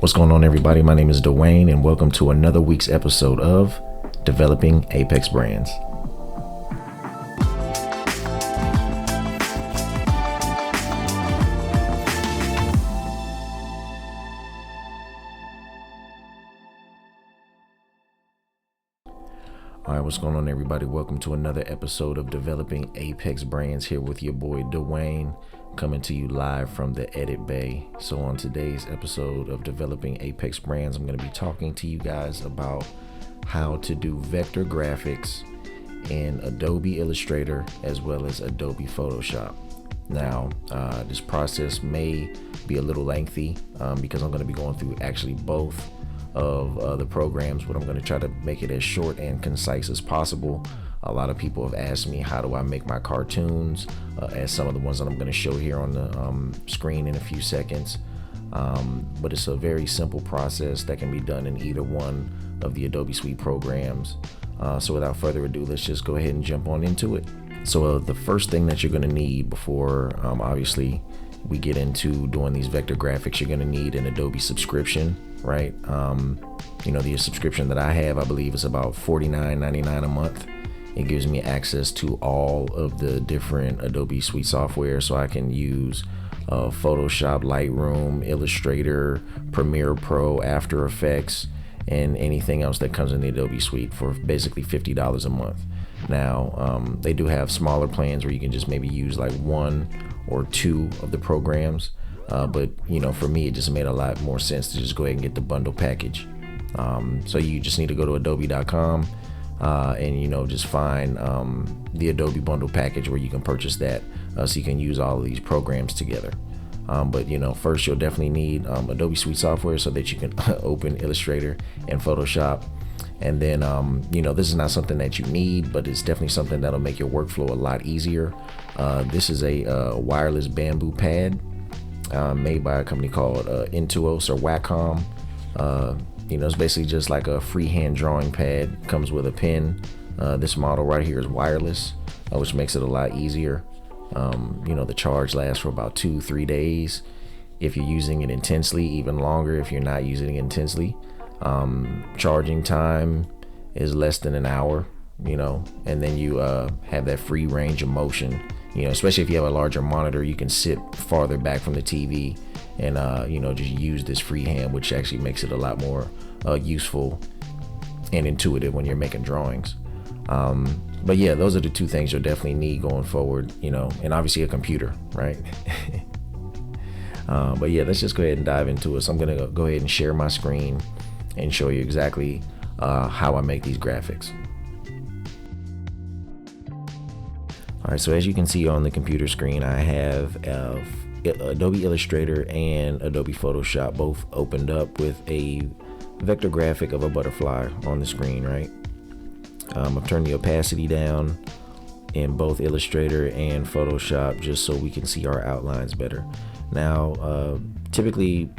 What's going on, everybody? My name is Dwayne, and welcome to another week's episode of Developing Apex Brands. All right, what's going on, everybody? Welcome to another episode of Developing Apex Brands, here with your boy Dwayne, coming to you live from the Edit Bay. So on today's episode of Developing Apex Brands, I'm going to be talking to you guys about how to do vector graphics in Adobe Illustrator as well as Adobe Photoshop. Now, this process may be a little lengthy because I'm going to be going through actually both of the programs, but I'm going to try to make it as short and concise as possible. A lot of people have asked me, how do I make my cartoons, as some of the ones that I'm going to show here on the screen in a few seconds. But it's a very simple process that can be done in either one of the Adobe Suite programs. So without further ado, let's just go ahead and jump on into it. So the first thing that you're going to need before obviously we get into doing these vector graphics, you're going to need an Adobe subscription, right? The subscription that I have, I believe, is about $49.99 a month. It gives me access to all of the different Adobe Suite software, so I can use Photoshop, Lightroom, Illustrator, Premiere Pro, After Effects, and anything else that comes in the Adobe Suite for basically $50 a month. Now, they do have smaller plans where you can just maybe use like one or two of the programs. But for me, it just made a lot more sense to just go ahead and get the bundle package. So you just need to go to adobe.com and just find the Adobe bundle package where you can purchase that, so you can use all of these programs together. But first you'll definitely need Adobe Suite software so that you can open Illustrator and Photoshop. And then this is not something that you need, but it's definitely something that'll make your workflow a lot easier. This is a wireless bamboo pad made by a company called Intuos or Wacom. It's basically just like a freehand drawing pad. Comes with a pen. This model right here is wireless, which makes it a lot easier. The charge lasts for about 2-3 days if you're using it intensely, even longer if you're not using it intensely. Charging time is less than an hour, and then you have that free range of motion. Especially if you have a larger monitor, you can sit farther back from the TV and just use this freehand, which actually makes it a lot more useful and intuitive when you're making drawings. But yeah, those are the two things you'll definitely need going forward, and obviously a computer, right? But yeah, let's just go ahead and dive into it. So I'm gonna go ahead and share my screen and show you exactly how I make these graphics. All right, so as you can see on the computer screen, I have Adobe Illustrator and Adobe Photoshop both opened up with a vector graphic of a butterfly on the screen, right? I've turned the opacity down in both Illustrator and Photoshop just so we can see our outlines better. Now, typically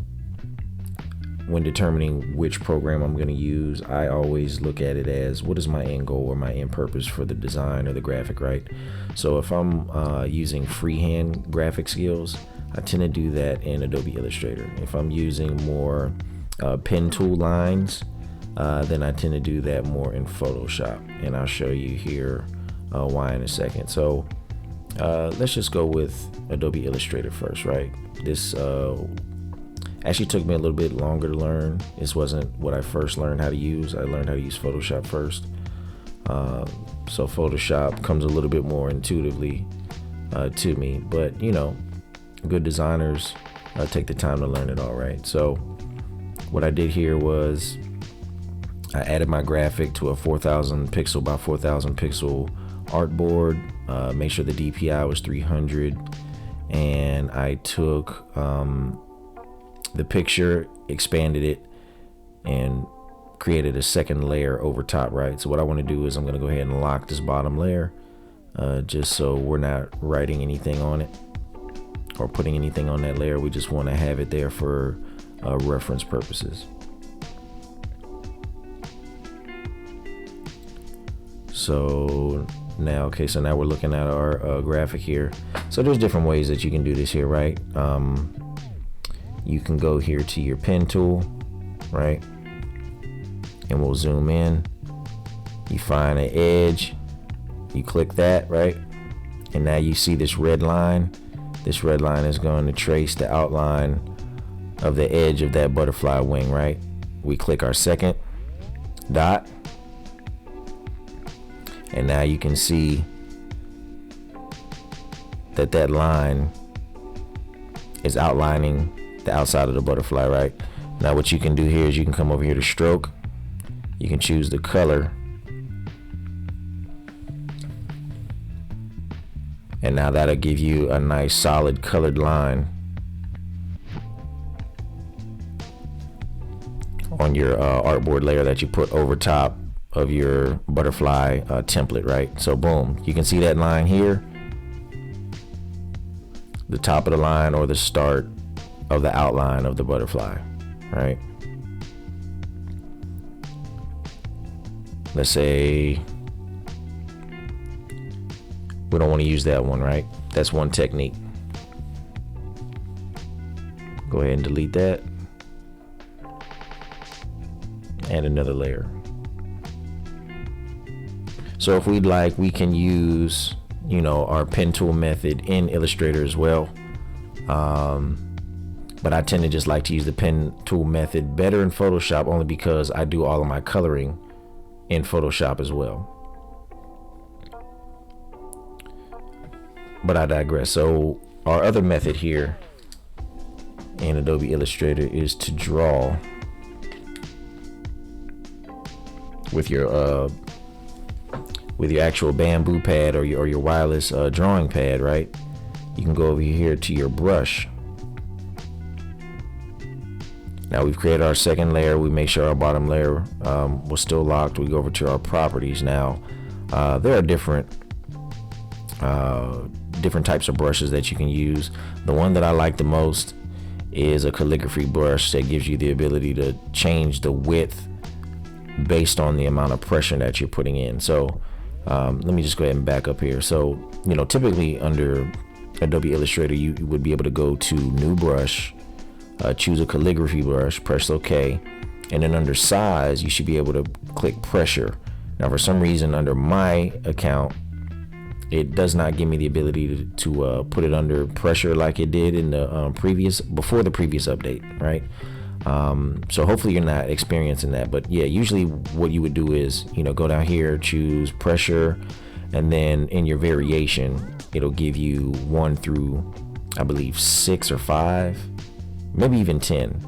when determining which program I'm going to use, I always look at it as what is my end goal or my end purpose for the design or the graphic, right? So if I'm using freehand graphic skills, I tend to do that in Adobe Illustrator. If I'm using more pen tool lines, then I tend to do that more in Photoshop, and I'll show you here why in a second. So let's just go with Adobe Illustrator first, right? This actually took me a little bit longer to learn. This wasn't what I first learned how to use. I learned how to use Photoshop first. So Photoshop comes a little bit more intuitively to me, but good designers take the time to learn it all, right? So what I did here was I added my graphic to a 4,000 pixel by 4,000 pixel artboard. Make sure the DPI was 300, and I took the picture, expanded it, and created a second layer over top, right? So what I want to do is I'm going to go ahead and lock this bottom layer just so we're not writing anything on it or putting anything on that layer. We just want to have it there for reference purposes. So now we're looking at our graphic here. So there's different ways that you can do this here, right? you can go here to your pen tool, right? And we'll zoom in. You find an edge, you click that, right? And now you see this red line. This red line is going to trace the outline of the edge of that butterfly wing, right? We click our second dot, and now you can see that that line is outlining the outside of the butterfly, right? Now what you can do here is you can come over here to stroke. You can choose the color, and now that'll give you a nice solid colored line on your artboard layer that you put over top of your butterfly template, right? So boom, you can see that line here, the top of the line or the start of the outline of the butterfly, right? Let's say we don't want to use that one, right? That's one technique. Go ahead and delete that. And another layer. So if we'd like, we can use, you know, our pen tool method in Illustrator as well. But I tend to just like to use the pen tool method better in Photoshop, only because I do all of my coloring in Photoshop as well. But I digress. So our other method here in Adobe Illustrator is to draw with your actual bamboo pad or your wireless drawing pad, right? You can go over here to your brush. Now we've created our second layer. We make sure our bottom layer was still locked. We go over to our properties. Now there are different types of brushes that you can use. The one that I like the most is a calligraphy brush that gives you the ability to change the width based on the amount of pressure that you're putting in. So let me just go ahead and back up here. So, you know, typically under Adobe Illustrator, you would be able to go to new brush, choose a calligraphy brush, press OK, and then under size, you should be able to click pressure. Now, for some reason, under my account, it does not give me the ability to put it under pressure like it did in the before the previous update, right? So hopefully you're not experiencing that. But yeah, usually what you would do is, you know, go down here, choose pressure, and then in your variation, it'll give you 1 through, I believe, 6 or 5, maybe even 10.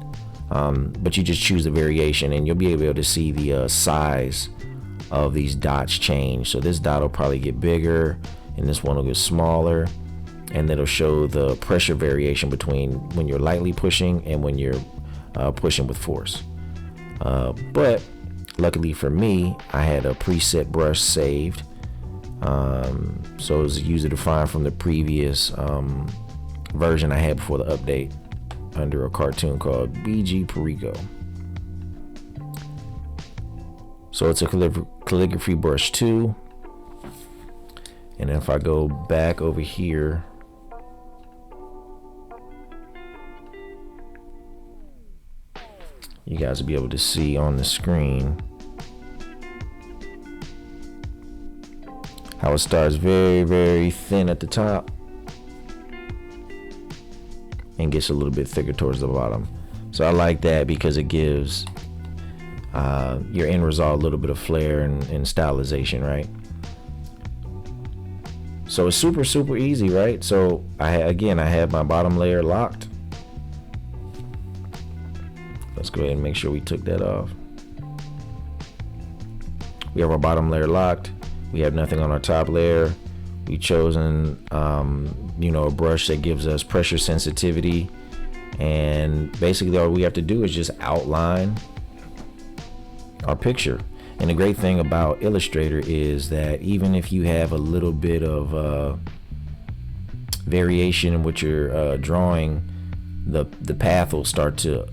But you just choose the variation, and you'll be able to see the size of these dots change. So this dot will probably get bigger, and this one will get smaller, and it'll show the pressure variation between when you're lightly pushing and when you're pushing with force. But luckily for me, I had a preset brush saved, so it was user defined from the previous version I had before the update under a cartoon called BG Perico. So it's a calligraphy brush 2, and then if I go back over here, you guys will be able to see on the screen how it starts very, very thin at the top and gets a little bit thicker towards the bottom. So I like that because it gives your end result a little bit of flair and stylization, right? So it's super, super easy, right? So I have my bottom layer locked. Let's go ahead and make sure we took that off. We have our bottom layer locked. We have nothing on our top layer. We've chosen, you know, a brush that gives us pressure sensitivity. And basically all we have to do is just outline our picture. And the great thing about Illustrator is that even if you have a little bit of variation in what you're drawing, the path will start to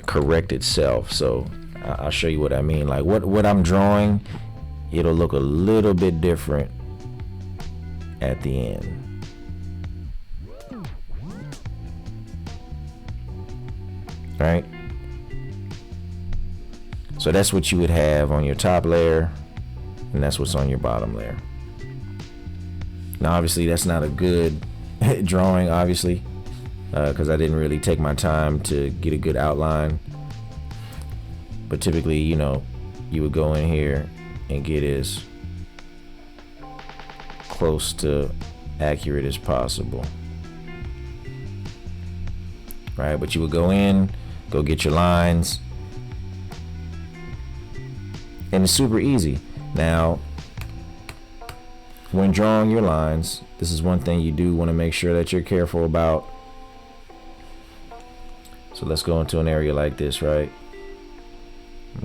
correct itself. So I'll show you what I mean. Like what I'm drawing, it'll look a little bit different at the end. right? So that's what you would have on your top layer, and that's what's on your bottom layer. Now obviously that's not a good drawing, obviously, because I didn't really take my time to get a good outline. But typically, you know, you would go in here and get as close to accurate as possible, right? But you would go in, go get your lines, and it's super easy. Now, when drawing your lines, this is one thing you do want to make sure that you're careful about. So let's go into an area like this, right?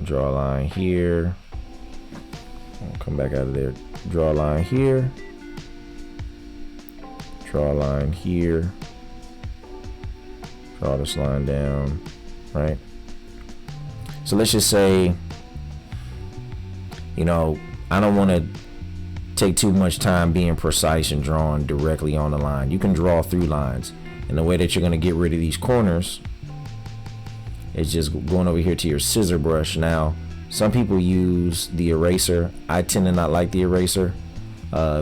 Draw a line here. I'll come back out of there. Draw a line here. Draw a line here. Draw this line down, right? So let's just say, you know, I don't want to take too much time being precise and drawing directly on the line. You can draw through lines, and the way that you're going to get rid of these corners is just going over here to your scissor brush. Now, some people use the eraser. I tend to not like the eraser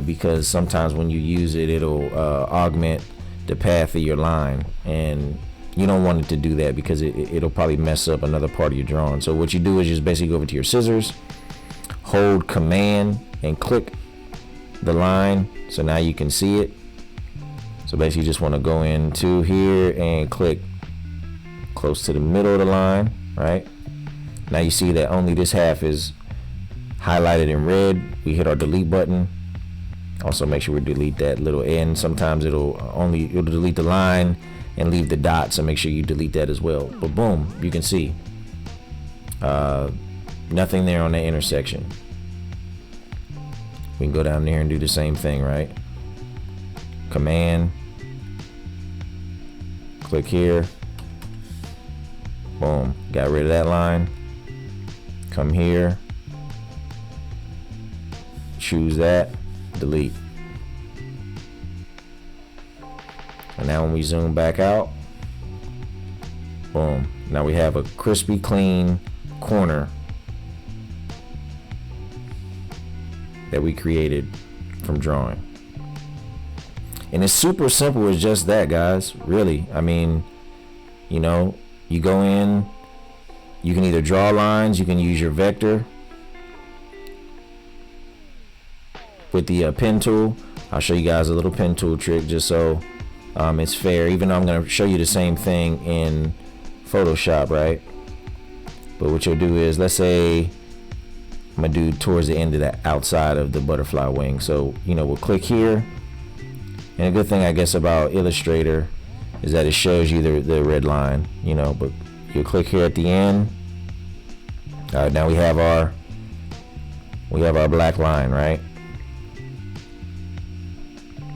because sometimes when you use it, it'll augment the path of your line, and you don't want it to do that because it'll probably mess up another part of your drawing. So what you do is just basically go over to your scissors, hold Command and click the line, so now you can see it. So basically you just want to go into here and click close to the middle of the line, right? Now you see that only this half is highlighted in red. We hit our delete button. Also make sure we delete that little end. Sometimes it'll delete the line and leave the dot, so make sure you delete that as well. But boom, you can see nothing there on the intersection. We can go down there and do the same thing, right? Command, click here, boom, got rid of that line. Come here, choose that, delete. And now when we zoom back out, boom, now we have a crispy clean corner that we created from drawing. And it's super simple. It's just that, guys, really. I mean, you know, you go in, you can either draw lines, you can use your vector with the pen tool. I'll show you guys a little pen tool trick just so it's fair, even though I'm going to show you the same thing in Photoshop, right? But what you'll do is, let's say I'm gonna do towards the end of that outside of the butterfly wing. So, you know, we'll click here, and a good thing I guess about Illustrator is that it shows you the red line, you know, but you'll click here at the end. All right, now we have our black line, right?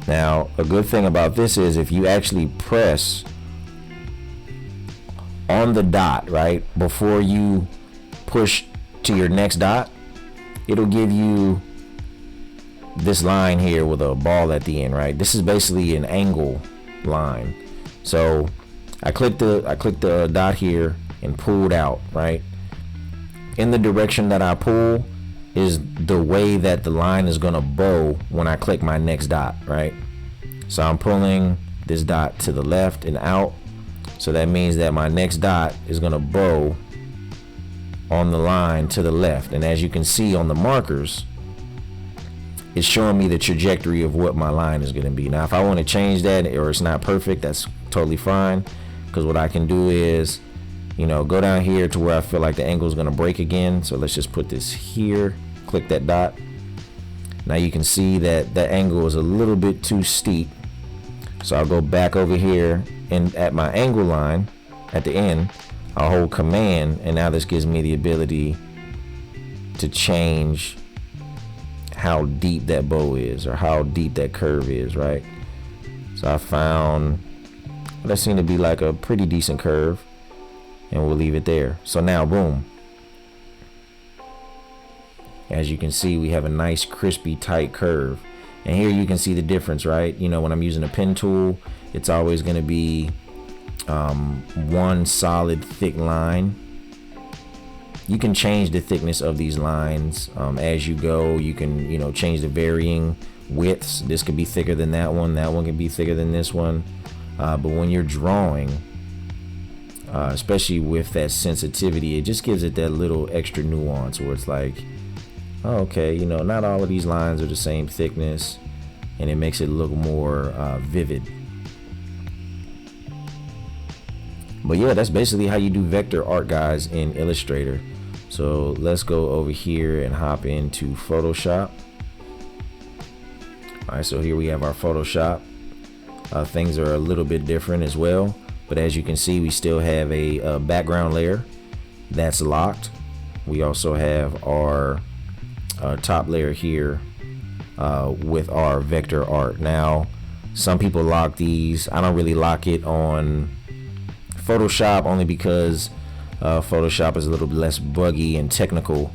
Now, a good thing about this is if you actually press on the dot, right, before you push to your next dot, it'll give you this line here with a ball at the end, right? This is basically an angle line. So I clicked the dot here and pulled out, right? In the direction that I pull is the way that the line is gonna bow when I click my next dot, right? So I'm pulling this dot to the left and out. So that means that my next dot is gonna bow on the line to the left, and as you can see on the markers, it's showing me the trajectory of what my line is going to be. Now if I want to change that, or it's not perfect, that's totally fine, because what I can do is, you know, go down here to where I feel like the angle is going to break again. So let's just put this here, click that dot. Now you can see that that angle is a little bit too steep, so I'll go back over here, and at my angle line at the end, I'll hold Command, and now this gives me the ability to change how deep that bow is, or how deep that curve is, right? So I found that seemed to be like a pretty decent curve, and we'll leave it there. So now, boom, as you can see, we have a nice crispy tight curve. And here you can see the difference, right? You know, when I'm using a pen tool, it's always going to be one solid thick line. You can change the thickness of these lines as you go. You can, change the varying widths. This could be thicker than that one. That one could be thicker than this one. But when you're drawing, especially with that sensitivity, it just gives it that little extra nuance where it's like, oh, okay, not all of these lines are the same thickness, and it makes it look more vivid. But yeah, that's basically how you do vector art, guys, in Illustrator. So let's go over here and hop into Photoshop. All right, so here we have our Photoshop. Things are a little bit different as well, but as you can see, we still have a background layer that's locked. We also have our top layer here with our vector art. Now, some people lock these. I don't really lock it on Photoshop, only because Photoshop is a little bit less buggy and technical,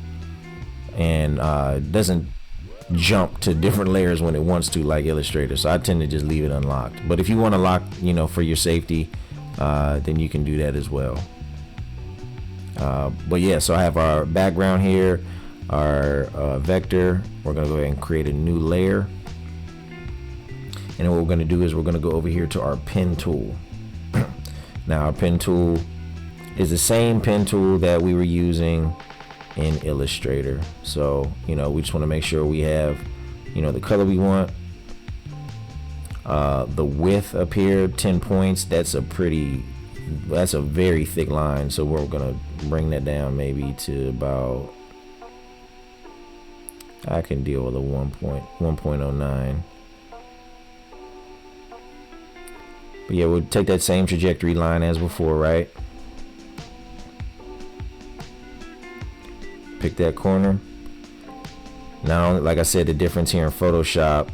and doesn't jump to different layers when it wants to, like Illustrator. So I tend to just leave it unlocked. But if you want to lock, for your safety, then you can do that as well. But yeah, so I have our background here, our vector. We're gonna go ahead and create a new layer, and then what we're gonna do is we're gonna go over here to our pen tool. Now, our pen tool is the same pen tool that we were using in Illustrator. So, we just want to make sure we have, the color we want. The width up here, 10 points. That's a very thick line. So we're going to bring that down maybe to about, I can deal with a 1.09. But yeah, we'll take that same trajectory line as before, right? Pick that corner. Now, like I said, the difference here in Photoshop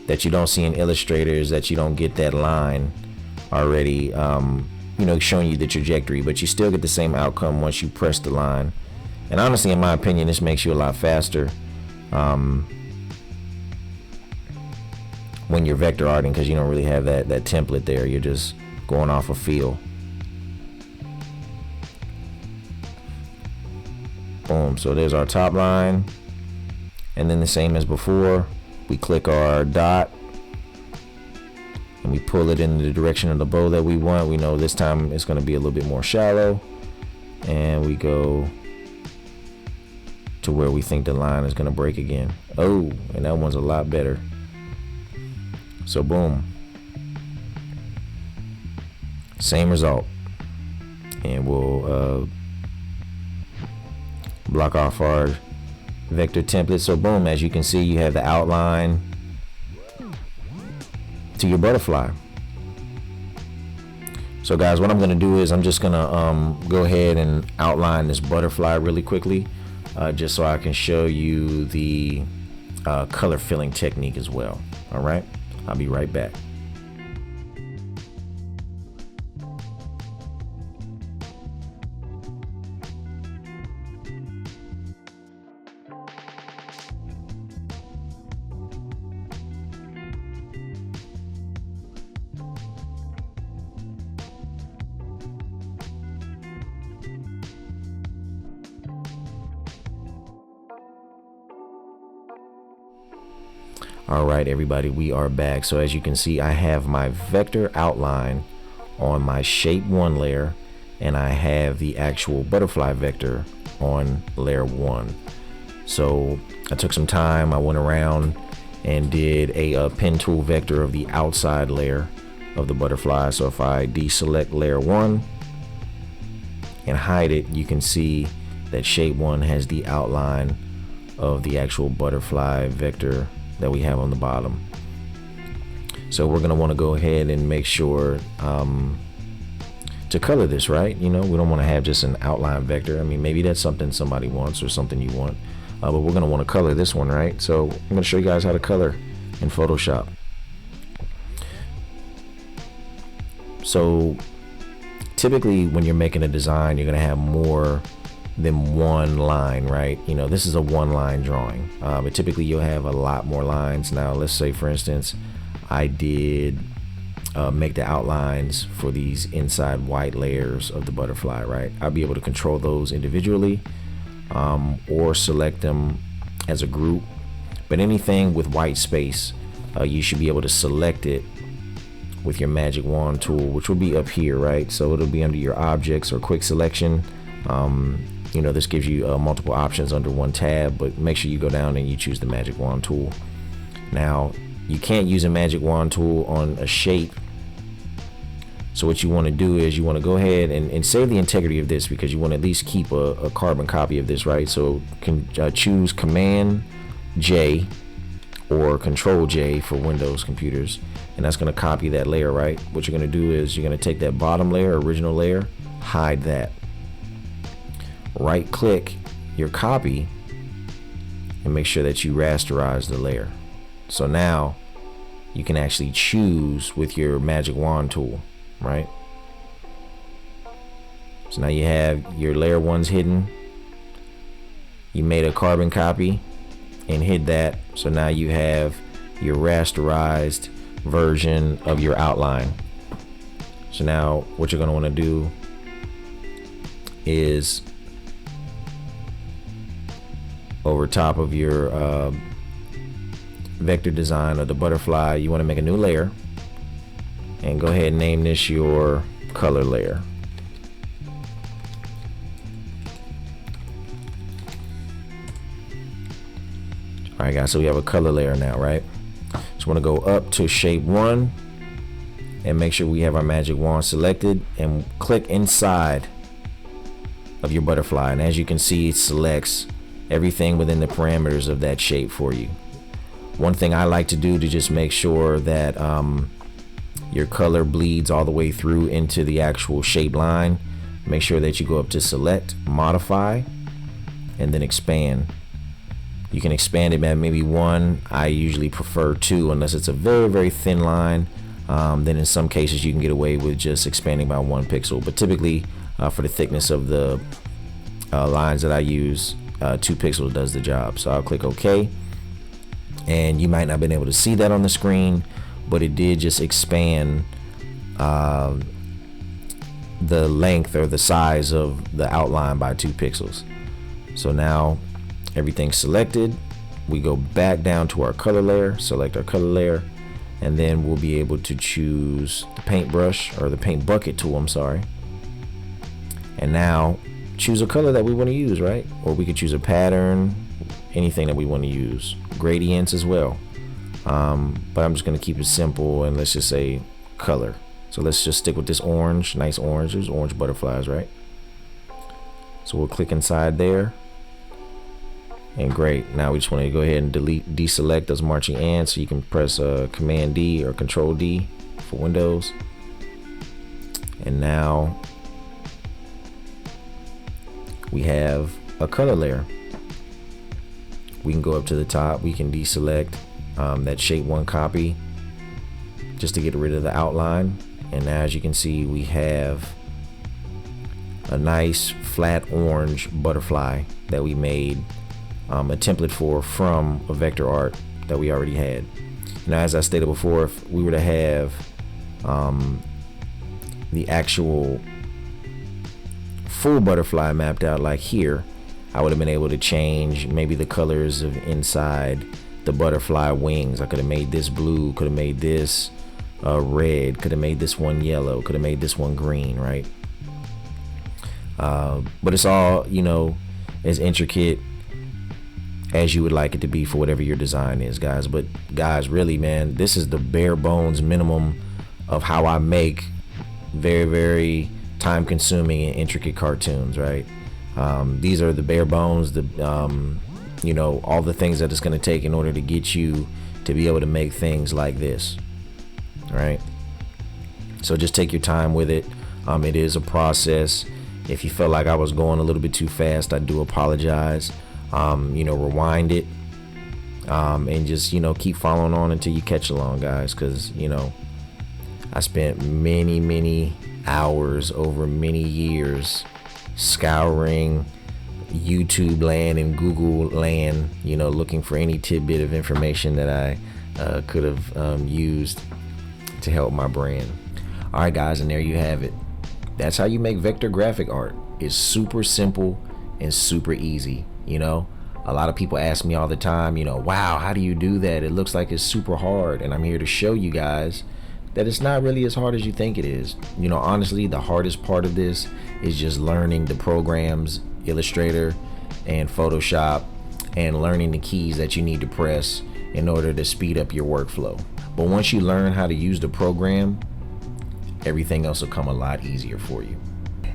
that you don't see in Illustrator is that you don't get that line already, showing you the trajectory, but you still get the same outcome once you press the line. And honestly, in my opinion, this makes you a lot faster when you're vector arting, because you don't really have that template there. You're just going off a feel. Boom. So there's our top line, and then the same as before, we click our dot and we pull it in the direction of the bow that we want. We know this time it's going to be a little bit more shallow, and we go to where we think the line is going to break again. Oh, and that one's a lot better. So boom, same result, and we'll block off our vector template. So boom, as you can see, you have the outline to your butterfly. So guys, what I'm going to do is I'm just going to go ahead and outline this butterfly really quickly, just so I can show you the color filling technique as well. All right, I'll be right back. All right, everybody, we are back. So as you can see, I have my vector outline on my shape 1 layer, and I have the actual butterfly vector on layer 1. So I took some time. I went around and did a pen tool vector of the outside layer of the butterfly. So if I deselect layer 1 and hide it, you can see that shape 1 has the outline of the actual butterfly vector that we have on the bottom. So we're gonna want to go ahead and make sure to color this, right? We don't want to have just an outline vector. I mean, maybe that's something somebody wants or something you want, but we're gonna want to color this one, right? So I'm gonna show you guys how to color in Photoshop. So typically when you're making a design, you're gonna have more than one line, right? This is a 1-line drawing, but typically you'll have a lot more lines. Now let's say, for instance, I did make the outlines for these inside white layers of the butterfly, right? I'll be able to control those individually, or select them as a group. But anything with white space, you should be able to select it with your magic wand tool, which will be up here, right? So it'll be under your objects or quick selection. This gives you multiple options under one tab, but make sure you go down and you choose the magic wand tool. Now, you can't use a magic wand tool on a shape. So what you want to do is you want to go ahead and save the integrity of this, because you want to at least keep a carbon copy of this, right? So can choose Command J or Control J for Windows computers, and that's going to copy that layer, right? What you're going to do is you're going to take that bottom layer, original layer, hide that. Right click your copy and make sure that you rasterize the layer. So now you can actually choose with your magic wand tool, right? So now you have your layer ones hidden. You made a carbon copy and hid that. So now you have your rasterized version of your outline. So now what you're going to want to do is over top of your vector design of the butterfly, you want to make a new layer and go ahead and name this your color layer. Alright guys, so we have a color layer now, right? Just want to go up to shape 1 and make sure we have our magic wand selected and click inside of your butterfly, and as you can see, it selects everything within the parameters of that shape for you. One thing I like to do to just make sure that your color bleeds all the way through into the actual shape line, make sure that you go up to select, modify, and then expand. You can expand it at maybe 1. I usually prefer 2 unless it's a very, very thin line. Then in some cases you can get away with just expanding by 1 pixel, but typically for the thickness of the lines that I use, 2 pixels does the job. So I'll click OK, and you might not have been able to see that on the screen, but it did just expand the length or the size of the outline by 2 pixels. So now everything's selected. We go back down to our color layer, select our color layer, and then we'll be able to choose the paintbrush or the paint bucket tool, I'm sorry. And now choose a color that we want to use, right? Or we could choose a pattern, anything that we want to use, gradients as well. But I'm just going to keep it simple and let's just say color. So let's just stick with this orange, nice orange. There's orange butterflies, right? So we'll click inside there. And great. Now we just want to go ahead and deselect those marching ants. So you can press Command D or Control D for Windows. And now we have a color layer. We can go up to the top. We can deselect that shape 1 copy just to get rid of the outline. And now as you can see, we have a nice flat orange butterfly that we made a template for from a vector art that we already had. Now, as I stated before, if we were to have the actual full butterfly mapped out like here, I would have been able to change maybe the colors of inside the butterfly wings. I could have made this blue, could have made this red, could have made this one yellow, could have made this one green, right? But it's all, as intricate as you would like it to be for whatever your design is, guys. But guys, really, man, this is the bare bones minimum of how I make very, very time consuming and intricate cartoons, right? These are the bare bones, all the things that it's going to take in order to get you to be able to make things like this, right? So just take your time with it. It is a process. If you felt like I was going a little bit too fast, I do apologize. Rewind it, and just keep following on until you catch along, guys, because I spent many hours over many years scouring YouTube land and Google land, looking for any tidbit of information that I could have used to help my brand. All right, guys, and there you have it. That's how you make vector graphic art. It's super simple and super easy. A lot of people ask me all the time, wow, how do you do that? It looks like it's super hard. And I'm here to show you guys that it's not really as hard as you think it is. Honestly, the hardest part of this is just learning the programs, Illustrator and Photoshop, and learning the keys that you need to press in order to speed up your workflow. But once you learn how to use the program, everything else will come a lot easier for you.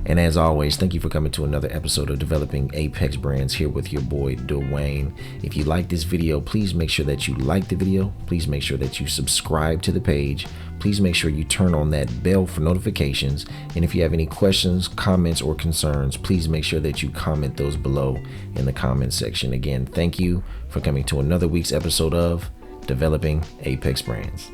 And as always, thank you for coming to another episode of Developing Apex Brands here with your boy, Dwayne. If you like this video, please make sure that you like the video. Please make sure that you subscribe to the page. Please make sure you turn on that bell for notifications. And if you have any questions, comments, or concerns, please make sure that you comment those below in the comment section. Again, thank you for coming to another week's episode of Developing Apex Brands.